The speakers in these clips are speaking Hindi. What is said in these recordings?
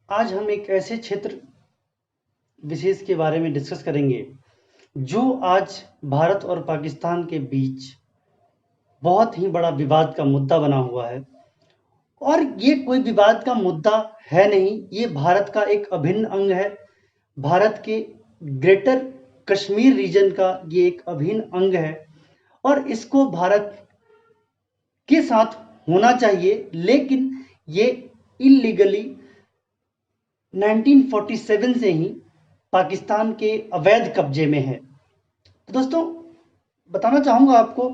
आज हम एक ऐसे क्षेत्र विशेष के बारे में डिस्कस करेंगे जो आज भारत और पाकिस्तान के बीच बहुत ही बड़ा विवाद का मुद्दा बना हुआ है। और ये कोई विवाद का मुद्दा है नहीं, ये भारत का एक अभिन्न अंग है। भारत के ग्रेटर कश्मीर रीजन का ये एक अभिन्न अंग है और इसको भारत के साथ होना चाहिए, लेकिन ये इलीगली 1947 से ही पाकिस्तान के अवैध कब्जे में है। तो दोस्तों, बताना चाहूंगा आपको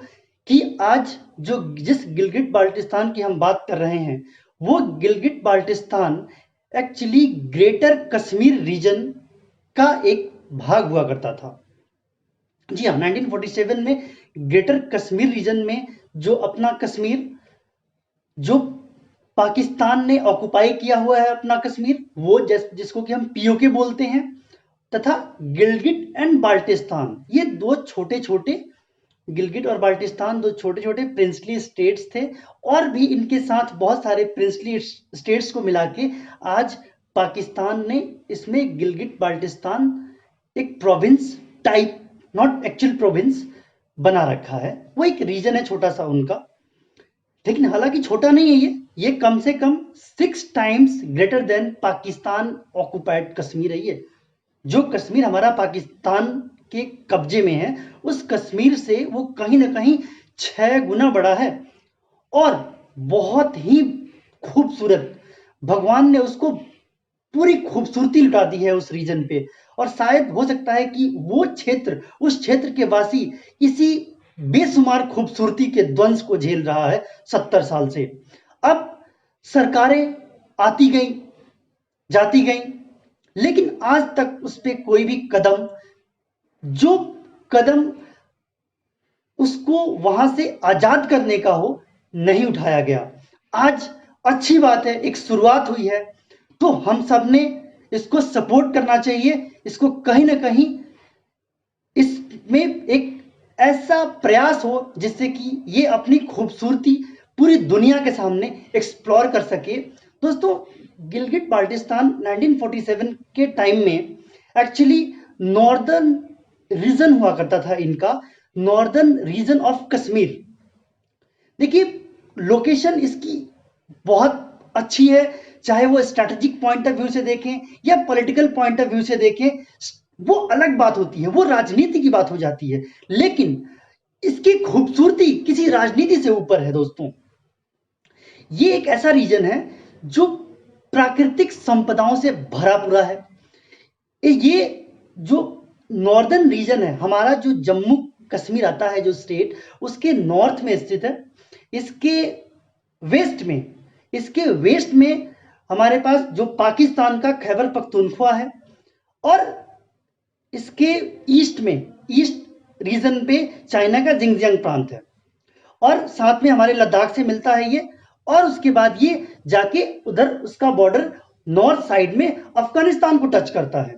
कि आज जो जिस गिलगिट बाल्टिस्तान की हम बात कर रहे हैं, वो Gilgit Baltistan actually greater Kashmir region का एक भाग हुआ करता था। जी हाँ, 1947 में ग्रेटर कश्मीर रीजन में जो अपना कश्मीर, जो पाकिस्तान ने ऑक्युपाई किया हुआ है अपना कश्मीर, वो जिसको कि हम पीओके बोलते हैं, तथा गिलगिट एंड बाल्टिस्तान, ये दो छोटे छोटे, गिलगिट और बाल्टिस्तान दो छोटे छोटे प्रिंसली स्टेट्स थे। और भी इनके साथ बहुत सारे प्रिंसली स्टेट्स को मिला के आज पाकिस्तान ने इसमें गिलगिट बाल्टिस्तान एक province type, not actual province, बना रखा है। वो एक रीजन है छोटा सा उनका, लेकिन हालांकि छोटा नहीं है ये कम से कम 6 times greater than Pakistan occupied Kashmir है। ये जो कश्मीर हमारा पाकिस्तान के कब्जे में है, उस कश्मीर से वो कहीं ना कहीं 6 गुना बड़ा है और बहुत ही खूबसूरत। भगवान ने उसको पूरी खूबसूरती लुटा दी है उस रीजन पे। और शायद हो सकता है कि वो क्षेत्र, उस क्षेत्र के वासी इसी बेशुमार खूबसूरती के ध्वंस को झेल रहा है 70 साल से। अब सरकारें आती गई, जाती गई, लेकिन आज तक उस पर कोई भी कदम, जो कदम उसको वहां से आजाद करने का हो, नहीं उठाया गया। आज अच्छी बात है, एक शुरुआत हुई है, तो हम सब ने इसको सपोर्ट करना चाहिए। इसको कहीं ना कहीं इसमें एक ऐसा प्रयास हो जिससे कि ये अपनी खूबसूरती पूरी दुनिया के सामने एक्सप्लोर कर सके। दोस्तों, गिलगिट बाल्टिस्तान 1947 के टाइम में एक्चुअली नॉर्दर्न रीजन हुआ करता था इनका, नॉर्दर्न रीजन ऑफ कश्मीर। देखिए, लोकेशन इसकी बहुत अच्छी है, चाहे वो स्ट्रैटेजिक पॉइंट ऑफ व्यू से देखें या पॉलिटिकल पॉइंट ऑफ व्यू से देखें, वो अलग बात होती है, वो राजनीति की बात हो जाती है। लेकिन इसकी खूबसूरती किसी राजनीति से ऊपर है दोस्तों। ये एक ऐसा रीजन है जो प्राकृतिक संपदाओं से भरा पूरा है। ये जो नॉर्दर्न रीजन है हमारा, जो जम्मू कश्मीर आता है जो स्टेट, उसके नॉर्थ में स्थित है। इसके वेस्ट में, इसके वेस्ट में हमारे पास जो पाकिस्तान का खैबर पख्तूनख्वा है, और इसके ईस्ट में, ईस्ट रीजन पे चाइना का जिंगजियांग प्रांत है, और साथ में हमारे लद्दाख से मिलता है ये। और उसके बाद ये जाके उधर उसका बॉर्डर नॉर्थ साइड में अफगानिस्तान को टच करता है।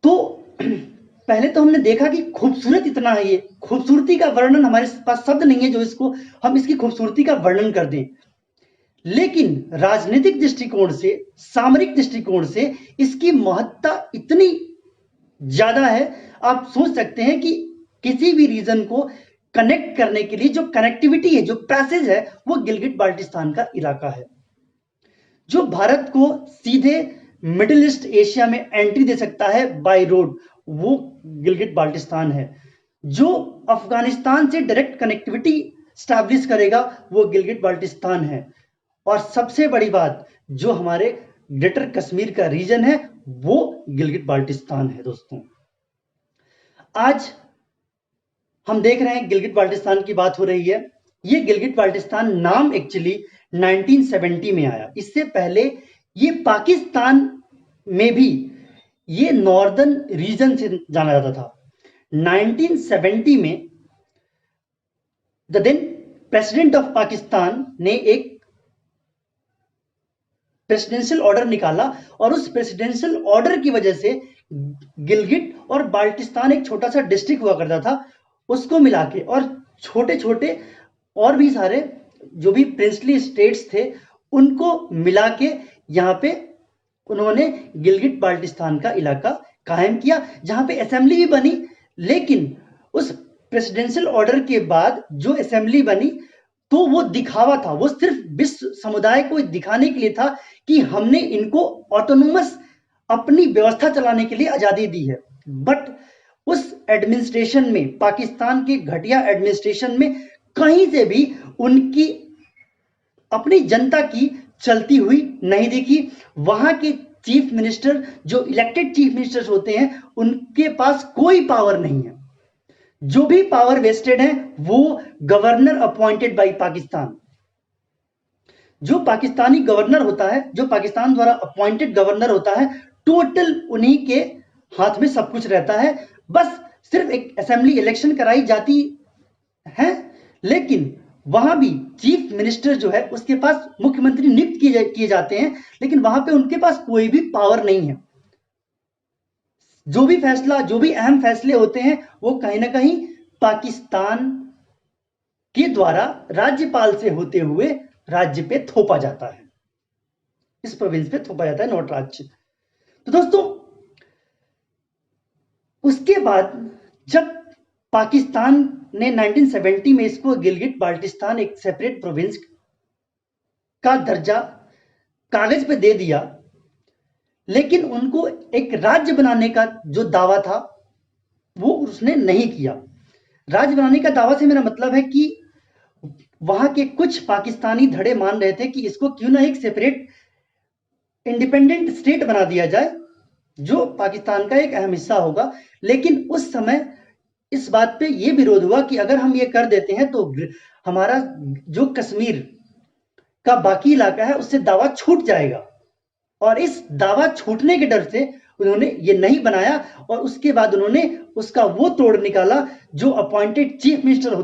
तो पहले तो हमने देखा कि खूबसूरत इतना है, ये खूबसूरती का वर्णन हमारे पास शब्द नहीं है जो इसको हम इसकी खूबसूरती का वर्णन कर दें। लेकिन राजनीतिक दृष्टिकोण से, सामरिक दृष्टिकोण से इसकी महत्ता इतनी ज्यादा है। आप सोच सकते हैं कि किसी भी रीजन को कनेक्ट करने के लिए जो कनेक्टिविटी है, जो पैसेज है, वो गिलगिट बाल्टिस्तान का इलाका है। जो भारत को सीधे मिडिल ईस्ट एशिया में एंट्री दे सकता है बाय रोड, वो गिलगिट बाल्टिस्तान है। जो अफगानिस्तान से डायरेक्ट कनेक्टिविटी स्टैब्लिश करेगा, वो गिलगिट बाल्टिस्तान है। और सबसे बड़ी बात, जो हमारे ग्रेटर कश्मीर का रीजन है, वो गिलगिट बाल्टिस्तान है। दोस्तों, आज हम देख रहे हैं गिलगिट बाल्टिस्तान की बात हो रही है। ये गिलगिट बाल्टिस्तान नाम एक्चुअली 1970 में आया। इससे पहले ये पाकिस्तान में भी ये नॉर्दर्न रीजन से जाना जाता था। 1970 में the then president of Pakistan ने एक प्रेसिडेंशियल ऑर्डर निकाला, और उस प्रेसिडेंशियल ऑर्डर की वजह से गिलगिट और बाल्टिस्तान, एक छोटा सा डिस्ट्रिक्ट हुआ करता था, उसको मिला के, और छोटे छोटे और भी सारे जो भी प्रिंसली स्टेट्स थे, उनको मिला के यहाँ पे उन्होंने गिलगिट बाल्टिस्तान का इलाका कायम किया, जहां पे असेंबली भी बनी। लेकिन उस प्रेसिडेंशियल ऑर्डर के बाद जो असेंबली बनी, तो वो दिखावा था, वो सिर्फ विश्व समुदाय को दिखाने के लिए था कि हमने इनको ऑटोनोमस अपनी व्यवस्था चलाने के लिए आजादी दी है। बट उस एडमिनिस्ट्रेशन में, पाकिस्तान के घटिया एडमिनिस्ट्रेशन में, कहीं से भी उनकी अपनी जनता की चलती हुई नहीं दिखी। वहां के चीफ मिनिस्टर, जो इलेक्टेड चीफ मिनिस्टर्स होते हैं, उनके पास कोई पावर नहीं है। जो भी पावर वेस्टेड है वो गवर्नर अपॉइंटेड बाय पाकिस्तान। जो पाकिस्तानी गवर्नर होता है, जो पाकिस्तान द्वारा अपॉइंटेड गवर्नर होता है, टोटल उन्हीं के हाथ में सब कुछ रहता है। बस सिर्फ एक असेंबली इलेक्शन कराई जाती है, लेकिन वहां भी चीफ मिनिस्टर जो है उसके पास मुख्यमंत्री नियुक्त किए जाते हैं, लेकिन वहां पे उनके पास कोई भी पावर नहीं है। जो भी फैसला, जो भी अहम फैसले होते हैं, वो कहीं ना कहीं पाकिस्तान के द्वारा राज्यपाल से होते हुए राज्य पे थोपा जाता है, इस प्रोविंस पे थोपा जाता है, नॉट राज्य। तो दोस्तों, उसके बाद जब पाकिस्तान ने 1970 में इसको गिलगिट बाल्टिस्तान एक सेपरेट प्रोविंस का दर्जा कागज पे दे दिया, लेकिन उनको एक राज्य बनाने का जो दावा था वो उसने नहीं किया। राज्य बनाने का दावा से मेरा मतलब है कि वहां के कुछ पाकिस्तानी धड़े मान रहे थे कि इसको क्यों ना एक सेपरेट इंडिपेंडेंट स्टेट बना दिया जाए, जो पाकिस्तान का एक अहम हिस्सा होगा। लेकिन उस समय इस बात पे ये विरोध हुआ कि अगर हम ये कर देते हैं तो हमारा जो कश्मीर का बाकी इलाका है उससे दावा छूट जाएगा, और इस दावा छूटने के डर से उन्होंने ये नहीं बनाया। और उसके बाद उन्होंने उसका वो तोड़ निकाला, जो अपॉइंटेड चीफ मिनिस्टर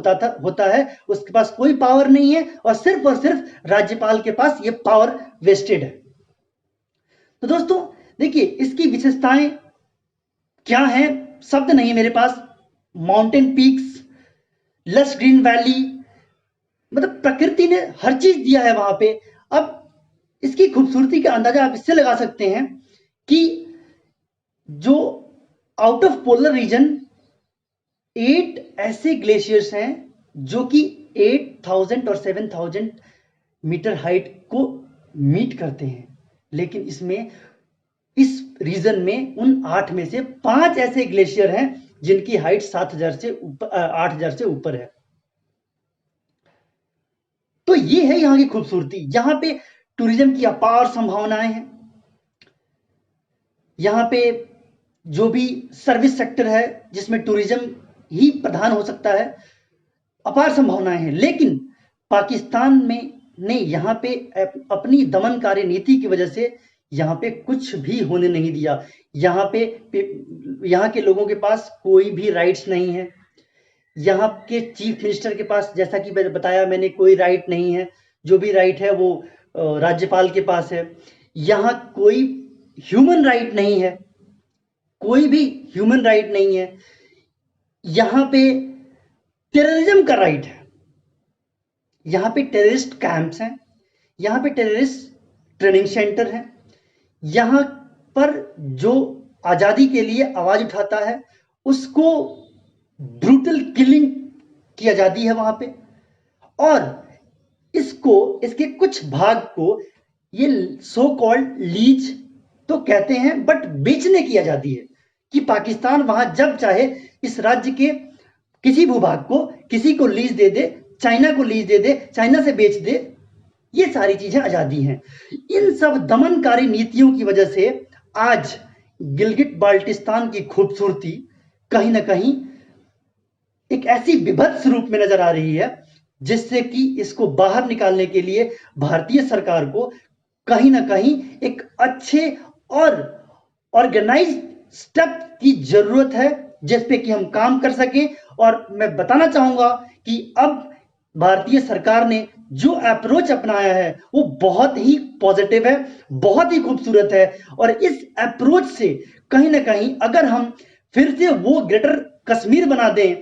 होता है उसके पास कोई पावर नहीं है, और सिर्फ राज्यपाल के पास ये पावर वेस्टेड है। तो दोस्तों देखिए, इसकी विशेषताएं क्या हैं, शब्द नहीं मेरे पास। माउंटेन पीक्स, लस ग्रीन वैली, मतलब प्रकृति ने हर चीज दिया है वहां पे। अब इसकी खूबसूरती का अंदाजा आप इससे लगा सकते हैं कि जो आउट ऑफ पोलर रीजन 8 ऐसे ग्लेशियर्स हैं जो कि 8000 और 7000 मीटर हाइट को मीट करते हैं, लेकिन इसमें इस रीजन में उन 8 में से 5 ऐसे ग्लेशियर हैं जिनकी हाइट 7000 से ऊपर, 8000 से ऊपर है। तो ये है यहाँ की खूबसूरती। यहाँ पे टूरिज्म की अपार संभावनाएं हैं। यहाँ पे जो भी सर्विस सेक्टर है जिसमें टूरिज्म ही प्रधान हो सकता है, अपार संभावनाएं हैं। लेकिन पाकिस्तान में ने यहाँ पे अपनी दमनकारी नीति की वजह से यहाँ पे कुछ भी होने नहीं दिया। यहाँ के लोगों के पास कोई भी राइट्स नहीं है। यहाँ के चीफ मिनिस्टर के पास, जैसा कि बताया मैंने, कोई राइट नहीं है। जो भी राइट है वो राज्यपाल के पास है। यहाँ कोई ह्यूमन राइट नहीं है, कोई भी ह्यूमन राइट नहीं है। यहाँ पे टेररिज्म का राइट है। यहाँ पे टेररिस्ट कैंप्स हैं, यहाँ पे टेररिस्ट ट्रेनिंग सेंटर है। यहाँ पर जो आजादी के लिए आवाज उठाता है उसको ब्रूटल किलिंग की आजादी है वहां पे। और इसके कुछ भाग को ये सो कॉल्ड लीज तो कहते हैं, बट बेचने की आजादी है कि पाकिस्तान वहां जब चाहे इस राज्य के किसी भूभाग को किसी को लीज दे दे, चाइना को लीज दे दे, चाइना से बेच दे। ये सारी चीजें आजादी हैं। इन सब दमनकारी नीतियों की वजह से आज गिलगिट बाल्टिस्तान की खूबसूरती कहीं ना कहीं एक ऐसी विभत्स रूप में नजर आ रही है, जिससे कि इसको बाहर निकालने के लिए भारतीय सरकार को कहीं ना कहीं एक अच्छे और ऑर्गेनाइज्ड स्टेप की जरूरत है, जिसपे कि हम काम कर सकें। और मैं बताना चाहूंगा कि अब भारतीय सरकार ने जो अप्रोच अपनाया है वो बहुत ही पॉजिटिव है, बहुत ही खूबसूरत है। और इस अप्रोच से कहीं ना कहीं अगर हम फिर से वो ग्रेटर कश्मीर बना दें,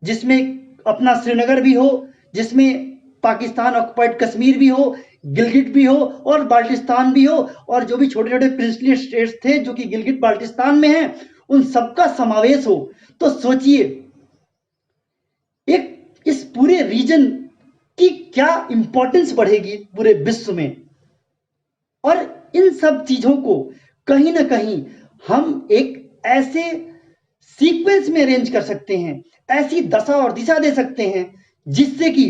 जिसमें अपना श्रीनगर भी हो, जिसमें पाकिस्तान ऑक्युपाइड कश्मीर भी हो, गिलगिट भी हो और बाल्टिस्तान भी हो, और जो भी छोटे छोटे प्रिंसली स्टेट्स थे जो कि गिलगिट बाल्टिस्तान में हैं, उन सबका समावेश हो। तो सोचिए एक इस पूरे रीजन की क्या इंपॉर्टेंस बढ़ेगी पूरे विश्व में। और इन सब चीजों को कहीं ना कहीं हम एक ऐसे सीक्वेंस में अरेंज कर सकते हैं, ऐसी दशा और दिशा दे सकते हैं जिससे कि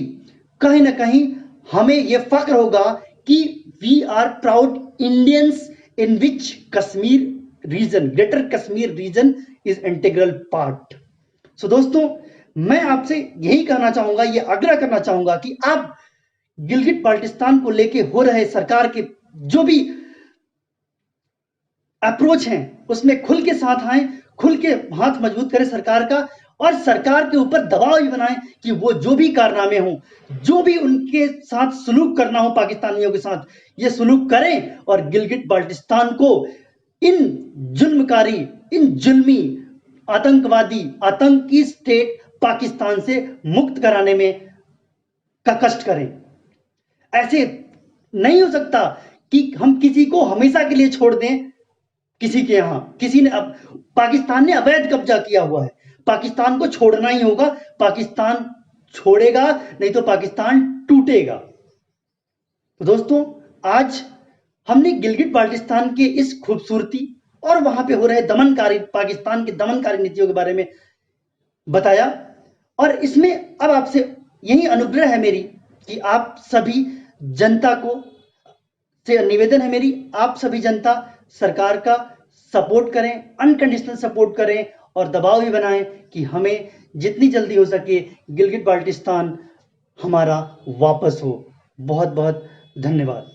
कहीं ना कहीं हमें यह फक्र होगा कि we are proud Indians in which Kashmir region, greater Kashmir region is integral part. So दोस्तों, मैं आपसे यही कहना चाहूंगा, ये आग्रह करना चाहूंगा कि आप गिलगिट बाल्टिस्तान को लेके हो रहे सरकार के जो भी अप्रोच हैं उसमें खुल के साथ आए, खुल के हाथ मजबूत करें सरकार का, और सरकार के ऊपर दबाव भी बनाएं कि वो जो भी कारनामे हों, जो भी उनके साथ सलूक करना हो पाकिस्तानियों के साथ, ये सलूक करें और गिलगिट बाल्टिस्तान को इन जुल्मकारी, इन जुल्मी आतंकवादी, आतंकी स्टेट पाकिस्तान से मुक्त कराने में का कष्ट करें। ऐसे नहीं हो सकता कि हम किसी को हमेशा के लिए छोड़ दें किसी के यहां। किसी ने अब पाकिस्तान ने अवैध कब्जा किया हुआ है, पाकिस्तान को छोड़ना ही होगा। पाकिस्तान छोड़ेगा नहीं तो पाकिस्तान टूटेगा। तो दोस्तों, आज हमने गिलगिट बाल्टिस्तान के इस खूबसूरती और वहां पे हो रहे दमनकारी, पाकिस्तान की दमनकारी नीतियों के बारे में बताया। और इसमें अब आपसे यही अनुग्रह है मेरी कि आप सभी जनता को से निवेदन है मेरी, आप सभी जनता सरकार का सपोर्ट करें, अनकंडीशनल सपोर्ट करें और दबाव भी बनाएं कि हमें जितनी जल्दी हो सके गिलगिट बाल्टिस्तान हमारा वापस हो। बहुत बहुत धन्यवाद।